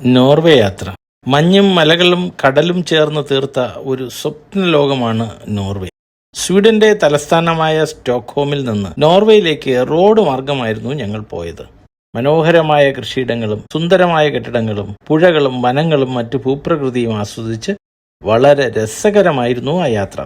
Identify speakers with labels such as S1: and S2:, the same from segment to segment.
S1: Norway യാത്ര. മഞ്ഞും മലകളും കടലും ചേർന്ന് തീർത്ത ഒരു സ്വപ്ന ലോകമാണ് നോർവേ. സ്വീഡന്റെ തലസ്ഥാനമായ സ്റ്റോക്ക്ഹോമിൽ നിന്ന് നോർവേയിലേക്ക് റോഡ് മാർഗമായിരുന്നു ഞങ്ങൾ പോയത്. മനോഹരമായ കൃഷിയിടങ്ങളും സുന്ദരമായ കെട്ടിടങ്ങളും പുഴകളും വനങ്ങളും മറ്റു ഭൂപ്രകൃതിയും ആസ്വദിച്ച് വളരെ രസകരമായിരുന്നു ആ യാത്ര.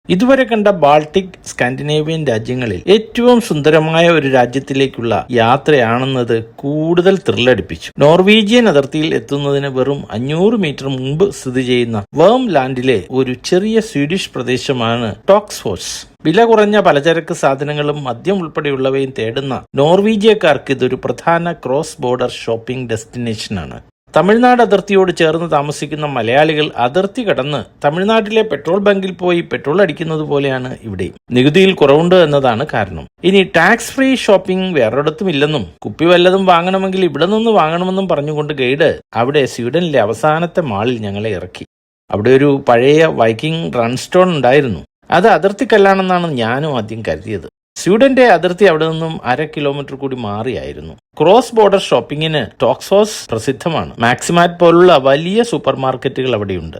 S1: ഇതുവരെ കണ്ട ബാൾട്ടിക്, സ്കാൻഡിനേവിയൻ രാജ്യങ്ങളിൽ ഏറ്റവും സുന്ദരമായ ഒരു രാജ്യത്തിലേക്കുള്ള യാത്രയാണെന്നത് കൂടുതൽ ത്രില്ലടിപ്പിച്ചു. നോർവീജിയൻ അതിർത്തിയിൽ എത്തുന്നതിന് വെറും 500 മീറ്റർ മുമ്പ് സ്ഥിതി ചെയ്യുന്ന വേം ലാൻഡിലെ ഒരു ചെറിയ സ്വീഡിഷ് പ്രദേശമാണ് ടോക്സ്ഫോസ്. വില കുറഞ്ഞ പലചരക്ക് സാധനങ്ങളും മദ്യം ഉൾപ്പെടെയുള്ളവയും തേടുന്ന നോർവീജിയക്കാർക്ക് ഇതൊരു പ്രധാന ക്രോസ് ബോർഡർ ഷോപ്പിംഗ് ഡെസ്റ്റിനേഷനാണ്. തമിഴ്നാട് അതിർത്തിയോട് ചേർന്ന് താമസിക്കുന്ന മലയാളികൾ അതിർത്തി കടന്ന് തമിഴ്നാട്ടിലെ പെട്രോൾ ബങ്കിൽ പോയി പെട്രോൾ അടിക്കുന്നത് പോലെയാണ് ഇവിടെ. നികുതിയിൽ കുറവുണ്ട് എന്നതാണ് കാരണം. ഇനി ടാക്സ് ഫ്രീ ഷോപ്പിംഗ് വേറൊരിടത്തും ഇല്ലെന്നും കുപ്പി വല്ലതും വാങ്ങണമെങ്കിൽ ഇവിടെ നിന്ന് വാങ്ങണമെന്നും പറഞ്ഞുകൊണ്ട് ഗൈഡ് അവിടെ സ്വീഡനിലെ അവസാനത്തെ മാളിൽ ഞങ്ങളെ ഇറക്കി. അവിടെ ഒരു പഴയ വൈക്കിംഗ് റൺസ്റ്റോൺ ഉണ്ടായിരുന്നു. അത് അതിർത്തിക്കല്ലാണെന്നാണ് ഞാനും ആദ്യം കരുതിയത്. സ്വീഡന്റെ അതിർത്തി അവിടെ നിന്നും 1/2 കിലോമീറ്റർ കൂടി മാറിയായിരുന്നു. ക്രോസ് ബോർഡർ ഷോപ്പിങ്ങിന് ടോക്സ്ഫോസ് പ്രസിദ്ധമാണ്. മാക്സിമാറ്റ് പോലുള്ള വലിയ സൂപ്പർ മാർക്കറ്റുകൾ അവിടെയുണ്ട്.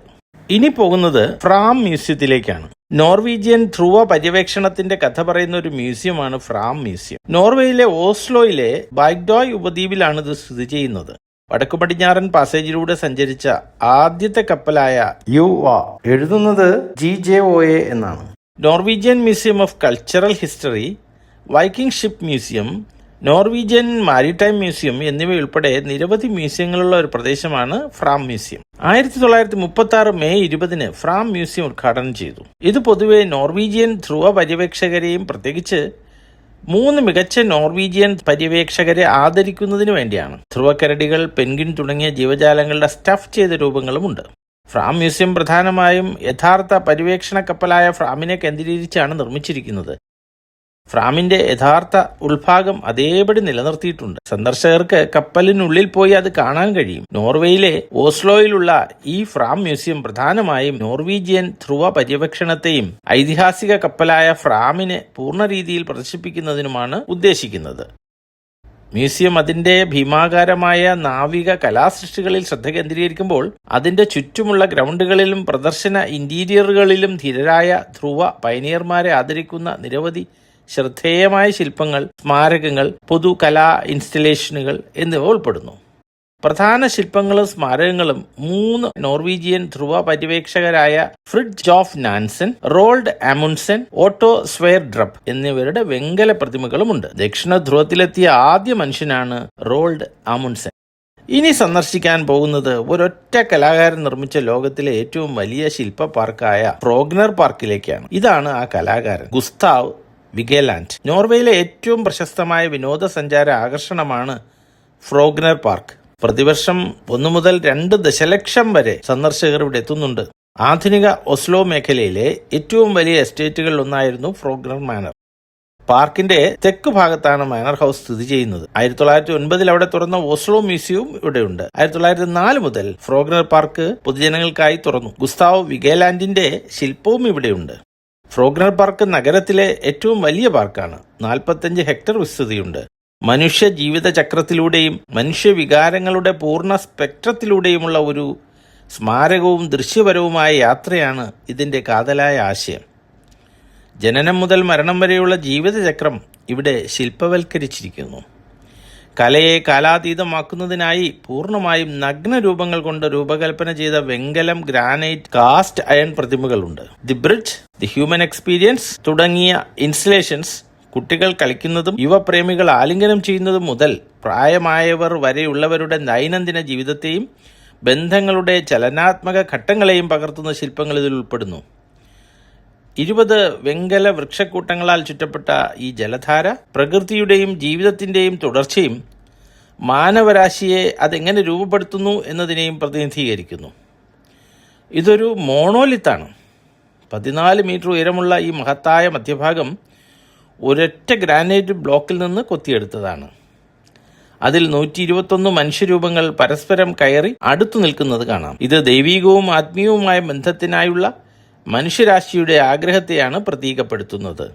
S1: ഇനി പോകുന്നത് ഫ്രാം മ്യൂസിയത്തിലേക്കാണ്. നോർവീജിയൻ ധ്രുവ പര്യവേക്ഷണത്തിന്റെ കഥ പറയുന്ന ഒരു മ്യൂസിയമാണ് ഫ്രാം മ്യൂസിയം. നോർവേയിലെ ഓസ്ലോയിലെ ബൈഗ്ഡോയ് ഉപദ്വീപിലാണ് ഇത് സ്ഥിതി ചെയ്യുന്നത്. വടക്കു പടിഞ്ഞാറൻ പാസേജിലൂടെ സഞ്ചരിച്ച ആദ്യത്തെ കപ്പലായ യുവ എഴുതുന്നത് GJOA എന്നാണ്. Norwegian museum of cultural history, Viking ship museum, Norwegian maritime museum എന്നിവയുൾപ്പെടെ നിരവധി മ്യൂസിയങ്ങളുള്ള ഒരു പ്രദേശമാണ് from museum. 1936 May 20 from museum ഉദ്ഘാടനം ചെയ്തു. ഇത് പൊതുവെ നോർവീജിയൻ ധ്രുവ പര്യവേക്ഷകരെയും പ്രത്യേകിച്ച് 3 മികച്ച നോർവീജിയൻ പര്യവേക്ഷകരെ ആദരിക്കുന്നതിന് വേണ്ടിയാണ്. ധ്രുവക്കരടികൾ, പെൻഗ്വിൻ തുടങ്ങിയ ജീവജാലങ്ങളുടെ സ്റ്റഫ് ചെയ്ത രൂപങ്ങളുമുണ്ട്. ഫ്രാം മ്യൂസിയം പ്രധാനമായും യഥാർത്ഥ പര്യവേക്ഷണ കപ്പലായ ഫ്രാമിനെ കേന്ദ്രീകരിച്ചാണ് നിർമ്മിച്ചിരിക്കുന്നത്. ഫ്രാമിന്റെ യഥാർത്ഥ ഉൾഭാഗം അതേപടി നിലനിർത്തിയിട്ടുണ്ട്. സന്ദർശകർക്ക് കപ്പലിനുള്ളിൽ പോയി അത് കാണാൻ കഴിയും. നോർവേയിലെ ഓസ്ലോയിലുള്ള ഈ ഫ്രാം മ്യൂസിയം പ്രധാനമായും നോർവീജിയൻ ധ്രുവ പര്യവേക്ഷണത്തെയും ഐതിഹാസിക കപ്പലായ ഫ്രാമിനെ പൂർണ്ണ രീതിയിൽ പ്രദർശിപ്പിക്കുന്നതിനുമാണ് ഉദ്ദേശിക്കുന്നത്. മ്യൂസിയം അതിന്റെ ഭീമാകാരമായ നാവിക കലാസൃഷ്ടികളിൽ ശ്രദ്ധ കേന്ദ്രീകരിക്കുമ്പോൾ അതിന്റെ ചുറ്റുമുള്ള ഗ്രൗണ്ടുകളിലും പ്രദർശന ഇന്റീരിയറുകളിലും ധീരരായ ധ്രുവ പയനിയർമാരെ ആദരിക്കുന്ന നിരവധി ശ്രദ്ധേയമായ ശില്പങ്ങൾ, സ്മാരകങ്ങൾ, പൊതു കലാ ഇൻസ്റ്റലേഷനുകൾ എന്നിവ ഉൾപ്പെടുന്നു. പ്രധാന ശില്പങ്ങളും സ്മാരകങ്ങളും 3 നോർവീജിയൻ ധ്രുവ പര്യവേക്ഷകരായ ഫ്രിഡ്ജോഫ് നാൻസൻ, റോൾഡ് ആമുണ്ട്സൻ, ഓട്ടോ സ്വെയർഡ്രപ്പ് എന്നിവരുടെ വെങ്കല പ്രതിമകളുമുണ്ട്. ദക്ഷിണ ധ്രുവത്തിലെത്തിയ ആദ്യ മനുഷ്യനാണ് റോൾഡ് ആമുണ്ട്സൻ. ഇനി സന്ദർശിക്കാൻ പോകുന്നത് ഒരൊറ്റ കലാകാരൻ നിർമ്മിച്ച ലോകത്തിലെ ഏറ്റവും വലിയ ശില്പ പാർക്കായ ഫ്രോഗ്നർ പാർക്കിലേക്കാണ്. ഇതാണ് ആ കലാകാരൻ, ഗുസ്താവ് വിഗേലാൻഡ്. നോർവേയിലെ ഏറ്റവും പ്രശസ്തമായ വിനോദസഞ്ചാര ആകർഷണമാണ് ഫ്രോഗ്നർ പാർക്ക്. പ്രതിവർഷം 1 മുതൽ 2 ദശലക്ഷം വരെ സന്ദർശകർ ഇവിടെ എത്തുന്നുണ്ട്. ആധുനിക ഒസ്ലോ മേഖലയിലെ ഏറ്റവും വലിയ എസ്റ്റേറ്റുകളിൽ ഒന്നായിരുന്നു ഫ്രോഗ്നർ മാനർ. പാർക്കിന്റെ തെക്ക് ഭാഗത്താണ് മാനർ ഹൗസ് സ്ഥിതി ചെയ്യുന്നത്. 1909 അവിടെ തുറന്ന ഓസ്ലോ മ്യൂസിയവും ഇവിടെയുണ്ട്. 1904 മുതൽ ഫ്രോഗ്നർ പാർക്ക് പൊതുജനങ്ങൾക്കായി തുറന്നു. ഗുസ്താവ് വിഗേലാൻഡിന്റെ ശില്പവും ഇവിടെയുണ്ട്. ഫ്രോഗ്നർ പാർക്ക് നഗരത്തിലെ ഏറ്റവും വലിയ പാർക്കാണ്. 45 ഹെക്ടർ വിസ്തൃതിയുണ്ട്. മനുഷ്യ ജീവിത ചക്രത്തിലൂടെയും മനുഷ്യവികാരങ്ങളുടെ പൂർണ്ണ സ്പെക്ട്രത്തിലൂടെയുമുള്ള ഒരു സ്മാരകവും ദൃശ്യപരവുമായ യാത്രയാണ് ഇതിൻ്റെ കാതലായ ആശയം. ജനനം മുതൽ മരണം വരെയുള്ള ജീവിതചക്രം ഇവിടെ ശില്പവൽക്കരിച്ചിരിക്കുന്നു. കലയെ കാലാതീതമാക്കുന്നതിനായി പൂർണ്ണമായും നഗ്നരൂപങ്ങൾ കൊണ്ട് രൂപകൽപ്പന ചെയ്ത വെങ്കലം, ഗ്രാനൈറ്റ്, കാസ്റ്റ് അയൺ പ്രതിമകളുണ്ട്. The bridge, the human experience തുടങ്ങിയ ഇൻസ്റ്റലേഷൻസ് കുട്ടികൾ കളിക്കുന്നതും യുവപ്രേമികൾ ആലിംഗനം ചെയ്യുന്നതും മുതൽ പ്രായമായവർ വരെയുള്ളവരുടെ ദൈനംദിന ജീവിതത്തെയും ബന്ധങ്ങളുടെ ചലനാത്മക ഘട്ടങ്ങളെയും പകർത്തുന്ന ശില്പങ്ങൾ ഇതിൽ ഉൾപ്പെടുന്നു. 20 വെങ്കല വൃക്ഷക്കൂട്ടങ്ങളാൽ ചുറ്റപ്പെട്ട ഈ ജലധാര പ്രകൃതിയുടെയും ജീവിതത്തിൻ്റെയും തുടർച്ചയും മാനവരാശിയെ അതെങ്ങനെ രൂപപ്പെടുത്തുന്നു എന്നതിനെയും പ്രതിനിധീകരിക്കുന്നു. ഇതൊരു മോണോലിത്താണ്. 14 മീറ്റർ ഉയരമുള്ള ഈ മഹത്തായ മധ്യഭാഗം ഒരൊറ്റ ഗ്രാനൈറ്റ് ബ്ലോക്കിൽ നിന്ന് കൊത്തിയെടുത്തതാണ്. അതിൽ 121 മനുഷ്യരൂപങ്ങൾ പരസ്പരം കയറി അടുത്തു നിൽക്കുന്നത് കാണാം. ഇത് ദൈവികവും ആത്മീയവുമായ ബന്ധത്തിനായുള്ള മനുഷ്യരാശിയുടെ ആഗ്രഹത്തെയാണ് പ്രതീകപ്പെടുത്തുന്നത്.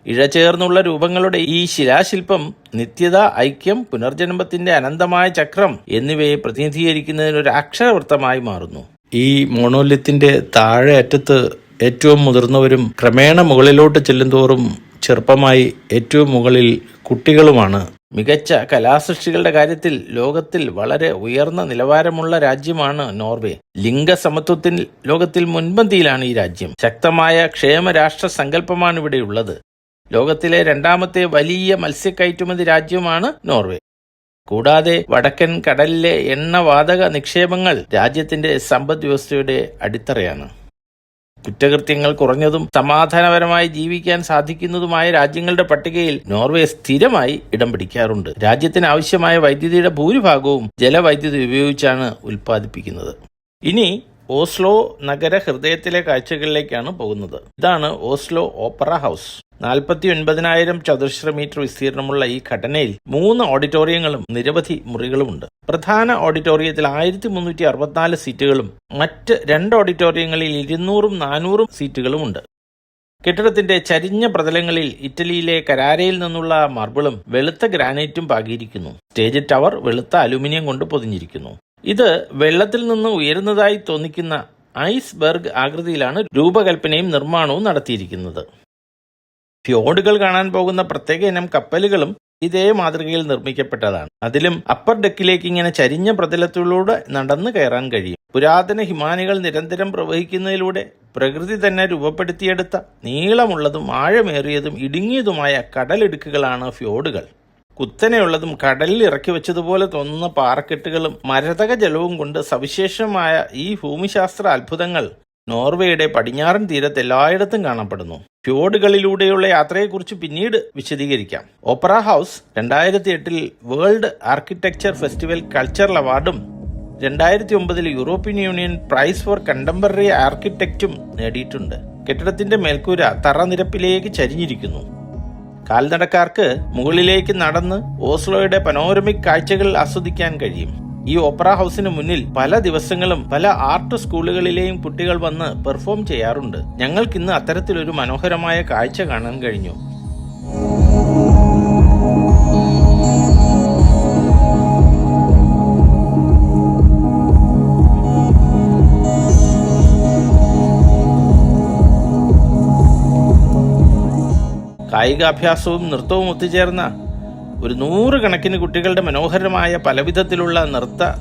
S1: ഇഴചേർന്നുള്ള രൂപങ്ങളുടെ ഈ ശിലാശില്പം നിത്യത, ഐക്യം, പുനർജന്മത്തിന്റെ അനന്തമായ ചക്രം എന്നിവയെ പ്രതിനിധീകരിക്കുന്നതിന് ഒരു അക്ഷരവൃത്തമായി മാറുന്നു. ഈ മോണോലിത്തിന്റെ താഴെ അറ്റത്ത് ഏറ്റവും മുതിർന്നവരും ക്രമേണ മുകളിലോട്ട് ചെല്ലുന്തോറും ചെറുപ്പമായി ഏറ്റവും മുകളിൽ കുട്ടികളുമാണ്. മികച്ച കലാസൃഷ്ടികളുടെ കാര്യത്തിൽ ലോകത്തിൽ വളരെ ഉയർന്ന നിലവാരമുള്ള രാജ്യമാണ് നോർവേ. ലിംഗസമത്വത്തിൽ ലോകത്തിൽ മുൻപന്തിയിലാണ് ഈ രാജ്യം. ശക്തമായ ക്ഷേമരാഷ്ട്ര സങ്കല്പമാണ് ഇവിടെയുള്ളത്. ലോകത്തിലെ രണ്ടാമത്തെ വലിയ മത്സ്യക്കയറ്റുമതി രാജ്യമാണ് നോർവേ. കൂടാതെ വടക്കൻ കടലിലെ എണ്ണവാതക നിക്ഷേപങ്ങൾ രാജ്യത്തിന്റെ സമ്പദ് വ്യവസ്ഥയുടെ അടിത്തറയാണ്. കുറ്റകൃത്യങ്ങൾ കുറഞ്ഞതും സമാധാനപരമായി ജീവിക്കാൻ സാധിക്കുന്നതുമായ രാജ്യങ്ങളുടെ പട്ടികയിൽ നോർവേ സ്ഥിരമായി ഇടം പിടിക്കാറുണ്ട്. രാജ്യത്തിന് ആവശ്യമായ വൈദ്യുതിയുടെ ഭൂരിഭാഗവും ജലവൈദ്യുതി ഉപയോഗിച്ചാണ് ഉൽപ്പാദിപ്പിക്കുന്നത്. ഇനി ഓസ്ലോ നഗര ഹൃദയത്തിലെ കാഴ്ചകളിലേക്കാണ് പോകുന്നത്. ഇതാണ് ഓസ്ലോ ഓപ്പറ ഹൗസ്. 49,000 ചതുരശ്ര മീറ്റർ വിസ്തീർണമുള്ള ഈ ഘടനയിൽ 3 ഓഡിറ്റോറിയങ്ങളും നിരവധി മുറികളുമുണ്ട്. പ്രധാന ഓഡിറ്റോറിയത്തിൽ 1364 സീറ്റുകളും മറ്റ് 2 ഓഡിറ്റോറിയങ്ങളിൽ 200-400 സീറ്റുകളുമുണ്ട്. കെട്ടിടത്തിന്റെ ചരിഞ്ഞ പ്രതലങ്ങളിൽ ഇറ്റലിയിലെ കരാരയിൽ നിന്നുള്ള മാർബിളും വെളുത്ത ഗ്രാനൈറ്റും പാകിയിരിക്കുന്നു. സ്റ്റേജ് ടവർ വെളുത്ത അലുമിനിയം കൊണ്ട് പൊതിഞ്ഞിരിക്കുന്നു. ഇത് വെള്ളത്തിൽ നിന്ന് ഉയരുന്നതായി തോന്നിക്കുന്ന ഐസ്ബർഗ് ആകൃതിയിലാണ് രൂപകൽപ്പനയും നിർമ്മാണവും നടത്തിയിരിക്കുന്നത്. ഫ്യോർഡുകൾ കാണാൻ പോകുന്ന പ്രത്യേക ഇനം കപ്പലുകളും ഇതേ മാതൃകയിൽ നിർമ്മിക്കപ്പെട്ടതാണ്. അതിലും അപ്പർ ഡെക്കിലേക്ക് ഇങ്ങനെ ചരിഞ്ഞ പ്രതലത്തിലൂടെ നടന്നു കയറാൻ കഴിയും. പുരാതന ഹിമാനികൾ നിരന്തരം പ്രവഹിക്കുന്നതിലൂടെ പ്രകൃതി തന്നെ രൂപപ്പെടുത്തിയെടുത്ത നീളമുള്ളതും ആഴമേറിയതും ഇടുങ്ങിയതുമായ കടലിടുക്കുകളാണ് ഫ്യോർഡുകൾ. കുത്തനെയുള്ളതും കടലിൽ ഇറക്കി വെച്ചതുപോലെ തോന്നുന്ന പാറക്കെട്ടുകളും മരതക ജലവും കൊണ്ട് സവിശേഷമായ ഈ ഭൂമിശാസ്ത്ര അത്ഭുതങ്ങൾ നോർവേയുടെ പടിഞ്ഞാറൻ തീരത്ത് എല്ലായിടത്തും കാണപ്പെടുന്നു. ഫ്യോർഡുകളിലൂടെയുള്ള യാത്രയെക്കുറിച്ച് പിന്നീട് വിശദീകരിക്കാം. Opera house 2008 world architecture festival cultural അവാർഡും 2009 European Union prize for contemporary ആർക്കിടെക്റ്റും നേടിയിട്ടുണ്ട്. കെട്ടിടത്തിന്റെ മേൽക്കൂര തറനിരപ്പിലേക്ക് ചരിഞ്ഞിരിക്കുന്നു. കാൽനടക്കാർക്ക് മുകളിലേക്ക് നടന്ന് ഓസ്ലോയുടെ പനോരമിക് കാഴ്ചകൾ ആസ്വദിക്കാൻ കഴിയും. ഈ ഓപ്പറ ഹൗസിന് മുന്നിൽ പല ദിവസങ്ങളും പല ആർട്ട് സ്കൂളുകളിലെയും കുട്ടികൾ വന്ന് പെർഫോം ചെയ്യാറുണ്ട്. ഞങ്ങൾക്കിന്ന് അത്തരത്തിലൊരു മനോഹരമായ കാഴ്ച കാണാൻ കഴിഞ്ഞു. കായികാഭ്യാസവും നൃത്തവും ഒത്തുചേർന്ന ഒരു 100 കണക്കിന് കുട്ടികളുടെ മനോഹരമായ പലവിധത്തിലുള്ള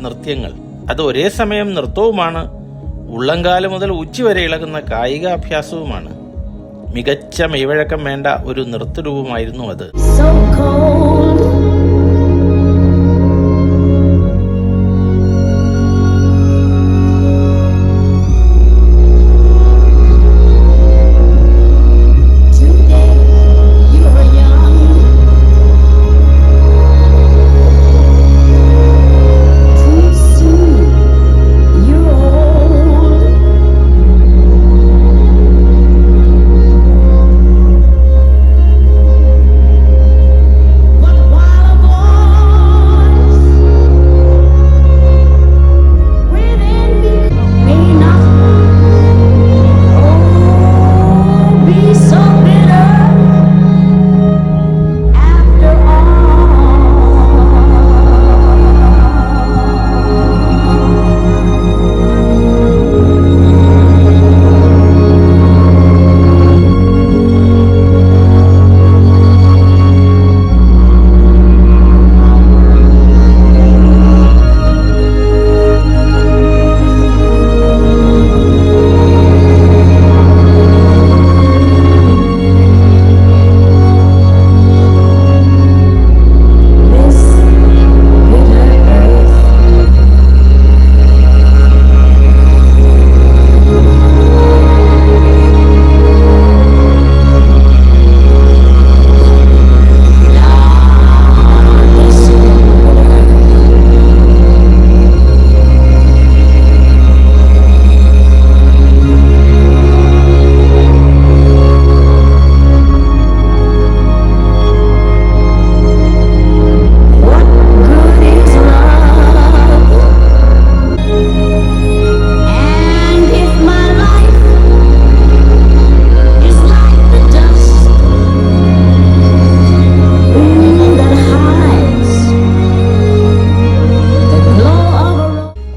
S1: നൃത്യങ്ങൾ. അത് ഒരേ സമയം നൃത്തവുമാണ്, ഉള്ളംകാല് മുതൽ ഉച്ചി വരെ ഇളകുന്ന കായികാഭ്യാസവുമാണ്. മികച്ച മെയ്വഴക്കം വേണ്ട ഒരു നൃത്തരൂപമായിരുന്നു അത്.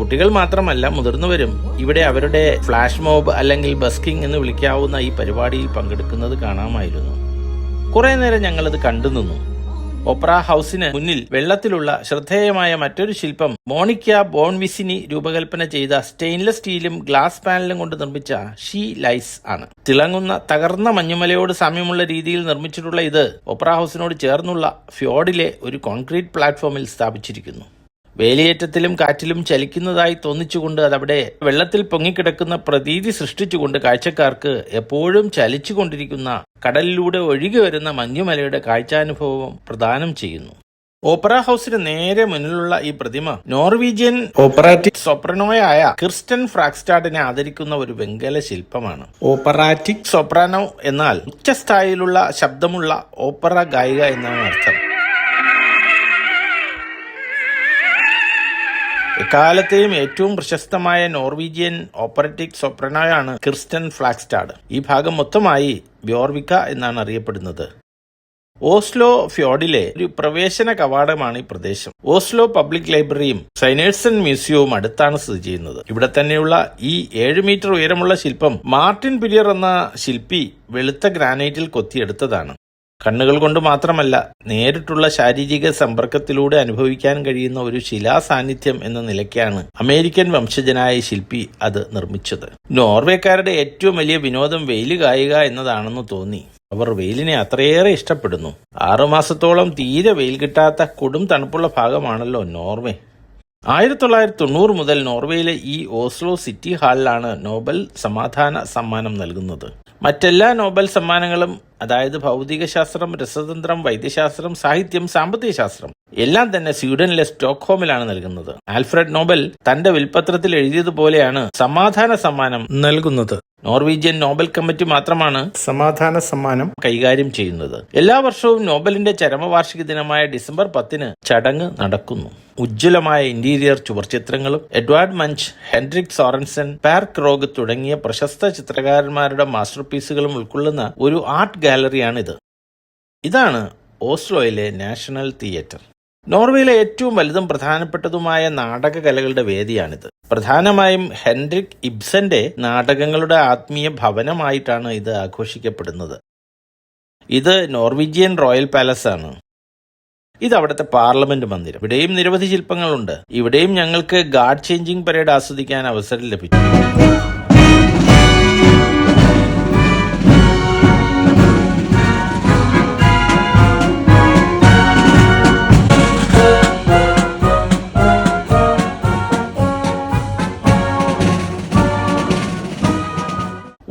S1: കുട്ടികൾ മാത്രമല്ല മുതിർന്നവരും ഇവിടെ അവരുടെ ഫ്ലാഷ് മോബ് അല്ലെങ്കിൽ ബസ്കിംഗ് എന്ന് വിളിക്കാവുന്ന ഈ പരിപാടിയിൽ പങ്കെടുക്കുന്നത് കാണാമായിരുന്നു. കുറെ നേരം ഞങ്ങളത് കണ്ടു നിന്നു. ഓപ്പറ ഹൗസിന് മുന്നിൽ വെള്ളത്തിലുള്ള ശ്രദ്ധേയമായ മറ്റൊരു ശില്പം മോണിക്ക ബോൺവിസിനി രൂപകൽപ്പന ചെയ്ത സ്റ്റെയിൻലെസ് സ്റ്റീലും ഗ്ലാസ് പാനലും കൊണ്ട് നിർമ്മിച്ച ഷീ ലൈസ് ആണ്. തിളങ്ങുന്ന തകർന്ന മഞ്ഞുമലയോട് സാമ്യമുള്ള രീതിയിൽ നിർമ്മിച്ചിട്ടുള്ള ഇത് ഓപ്പറ ഹൗസിനോട് ചേർന്നുള്ള ഫ്യോർഡിലെ ഒരു കോൺക്രീറ്റ് പ്ലാറ്റ്ഫോമിൽ സ്ഥാപിച്ചിരിക്കുന്നു. വേലിയേറ്റത്തിലും കാറ്റിലും ചലിക്കുന്നതായി തോന്നിച്ചുകൊണ്ട് അതവിടെ വെള്ളത്തിൽ പൊങ്ങിക്കിടക്കുന്ന പ്രതീതി സൃഷ്ടിച്ചുകൊണ്ട് കാഴ്ചക്കാർക്ക് എപ്പോഴും ചലിച്ചുകൊണ്ടിരിക്കുന്ന കടലിലൂടെ ഒഴുകി വരുന്ന മഞ്ഞുമലയുടെ കാഴ്ചാനുഭവം പ്രദാനം ചെയ്യുന്നു. ഓപ്പറ ഹൗസിന് നേരെ മുന്നിലുള്ള ഈ പ്രതിമ നോർവീജിയൻ ഓപ്പറാറ്റിക് സോപ്രനോയായ കിർസ്റ്റൻ ഫ്രാക്സ്റ്റാഡിനെ ആദരിക്കുന്ന ഒരു വെങ്കല ശില്പമാണ്. ഓപ്പറാറ്റിക് സോപ്രാനോ എന്നാൽ ഉച്ചസ്ഥായിലുള്ള ശബ്ദമുള്ള ഓപ്പറ ഗായിക എന്നാണ് അർത്ഥം. എക്കാലത്തെയും ഏറ്റവും പ്രശസ്തമായ നോർവീജിയൻ ഓപ്പററ്റിക് സോപ്രനോയാണ് കിർസ്റ്റൻ ഫ്ലാക്സ്റ്റാഡ്. ഈ ഭാഗം മൊത്തമായി ബ്യോർവിക്ക എന്നാണ് അറിയപ്പെടുന്നത്. ഓസ്ലോ ഫ്യോർഡിലെ ഒരു പ്രവേശന കവാടമാണ് ഈ പ്രദേശം. ഓസ്ലോ പബ്ലിക് ലൈബ്രറിയും സൈനേഴ്സൺ മ്യൂസിയവും അടുത്താണ് സ്ഥിതി ചെയ്യുന്നത്. ഇവിടെ തന്നെയുള്ള ഈ 7 മീറ്റർ ഉയരമുള്ള ശില്പം മാർട്ടിൻ പിരിയർ എന്ന ശില്പി വെളുത്ത ഗ്രാനൈറ്റിൽ കൊത്തിയെടുത്തതാണ്. കണ്ണുകൾ കൊണ്ട് മാത്രമല്ല, നേരിട്ടുള്ള ശാരീരിക സമ്പർക്കത്തിലൂടെ അനുഭവിക്കാൻ കഴിയുന്ന ഒരു ശിലാസാന്നിധ്യം എന്ന നിലയ്ക്കാണ് അമേരിക്കൻ വംശജനായ ശില്പി അത് നിർമ്മിച്ചത്. നോർവേക്കാരുടെ ഏറ്റവും വലിയ വിനോദം വെയിൽ കായുക എന്നതാണെന്ന് തോന്നി. അവർ വെയിലിനെ അത്രയേറെ ഇഷ്ടപ്പെടുന്നു. 6 മാസത്തോളം തീരെ വെയിൽ കിട്ടാത്ത കൊടും തണുപ്പുള്ള ഭാഗമാണല്ലോ നോർവേ. 1990 മുതൽ നോർവേയിലെ ഈ ഓസ്ലോ സിറ്റി ഹാളിലാണ് നോബൽ സമാധാന സമ്മാനം നൽകുന്നത്. മറ്റെല്ലാ നോബൽ സമ്മാനങ്ങളും, അതായത് ഭൗതികശാസ്ത്രം, രസതന്ത്രം, വൈദ്യശാസ്ത്രം, സാഹിത്യം, സാമ്പത്തിക ശാസ്ത്രം എല്ലാം തന്നെ സ്വീഡനിലെ സ്റ്റോക്ക്ഹോമിലാണ് നൽകുന്നത്. ആൽഫ്രഡ് നോബൽ തന്റെ വിൽപത്രത്തിൽ എഴുതിയതുപോലെയാണ് സമാധാന സമ്മാനം നൽകുന്നത്. നോർവീജിയൻ നോബൽ കമ്മിറ്റി മാത്രമാണ് സമാധാന സമ്മാനം കൈകാര്യം ചെയ്യുന്നത്. എല്ലാ വർഷവും നോബലിന്റെ ചരമവാർഷിക ദിനമായ ഡിസംബർ 10 ചടങ്ങ് നടക്കുന്നു. ഉജ്ജ്വലമായ ഇന്റീരിയർ ചുവർചിത്രങ്ങളും Edvard Munch, Henrik Sorensen, Per Krohg തുടങ്ങിയ പ്രശസ്ത ചിത്രകാരന്മാരുടെ മാസ്റ്റർപീസുകളും ഉൾക്കൊള്ളുന്ന ഒരു ആർട്ട് ഗാലറിയാണിത്. ഇതാണ് ഓസ്ലോയിലെ നാഷണൽ തിയേറ്റർ. നോർവേയിലെ ഏറ്റവും വലുതും പ്രധാനപ്പെട്ടതുമായ നാടകകലകളുടെ വേദിയാണിത്. പ്രധാനമായും ഹെൻറിക് ഇബ്സന്റെ നാടകങ്ങളുടെ ആത്മീയ ഭവനമായിട്ടാണ് ഇത് ആഘോഷിക്കപ്പെടുന്നത്. ഇത് നോർവീജിയൻ റോയൽ പാലസ് ആണ്. ഇത് അവിടുത്തെ പാർലമെന്റ് മന്ദിരം. ഇവിടെയും നിരവധി ശില്പങ്ങളുണ്ട്. ഇവിടെയും ഞങ്ങൾക്ക് ഗാർഡ് ചേഞ്ചിങ് പരേഡ് ആസ്വദിക്കാൻ അവസരം ലഭിച്ചു.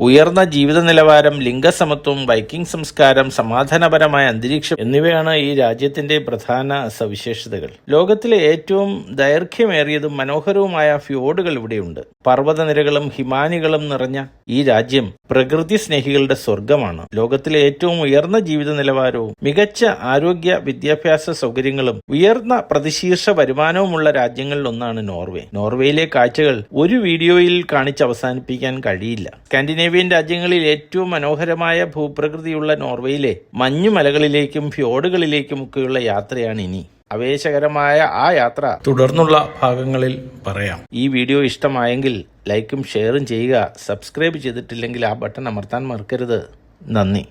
S1: ഉയർന്ന ജീവിത നിലവാരം, ലിംഗസമത്വം, വൈക്കിംഗ് സംസ്കാരം, സമാധാനപരമായ അന്തരീക്ഷം എന്നിവയാണ് ഈ രാജ്യത്തിന്റെ പ്രധാന സവിശേഷതകൾ. ലോകത്തിലെ ഏറ്റവും ദൈർഘ്യമേറിയതും മനോഹരവുമായ ഫ്യോർഡുകൾ ഇവിടെയുണ്ട്. പർവ്വതനിരകളും ഹിമാനികളും നിറഞ്ഞ ഈ രാജ്യം പ്രകൃതി സ്നേഹികളുടെ സ്വർഗമാണ്. ലോകത്തിലെ ഏറ്റവും ഉയർന്ന ജീവിത നിലവാരവും മികച്ച ആരോഗ്യ വിദ്യാഭ്യാസ സൗകര്യങ്ങളും ഉയർന്ന പ്രതിശീർഷ വരുമാനവുമുള്ള രാജ്യങ്ങളിൽ ഒന്നാണ് നോർവേ. നോർവേയിലെ കാഴ്ചകൾ ഒരു വീഡിയോയിൽ കാണിച്ച് അവസാനിപ്പിക്കാൻ കഴിയില്ല. സ്കാൻഡിനേവിയൻ രാജ്യങ്ങളിൽ ഏറ്റവും മനോഹരമായ ഭൂപ്രകൃതിയുള്ള നോർവേയിലെ മഞ്ഞുമലകളിലേക്കും ഫ്യോർഡുകളിലേക്കും ഒക്കെയുള്ള യാത്രയാണ് ഇനി. ആവേശകരമായ ആ യാത്ര തുടർന്നുള്ള ഭാഗങ്ങളിൽ പറയാം. ഈ വീഡിയോ ഇഷ്ടമായെങ്കിൽ ലൈക്കും ഷെയറും ചെയ്യുക. സബ്സ്ക്രൈബ് ചെയ്തിട്ടില്ലെങ്കിൽ ആ ബട്ടൺ അമർത്താൻ മറക്കരുത്. നന്ദി.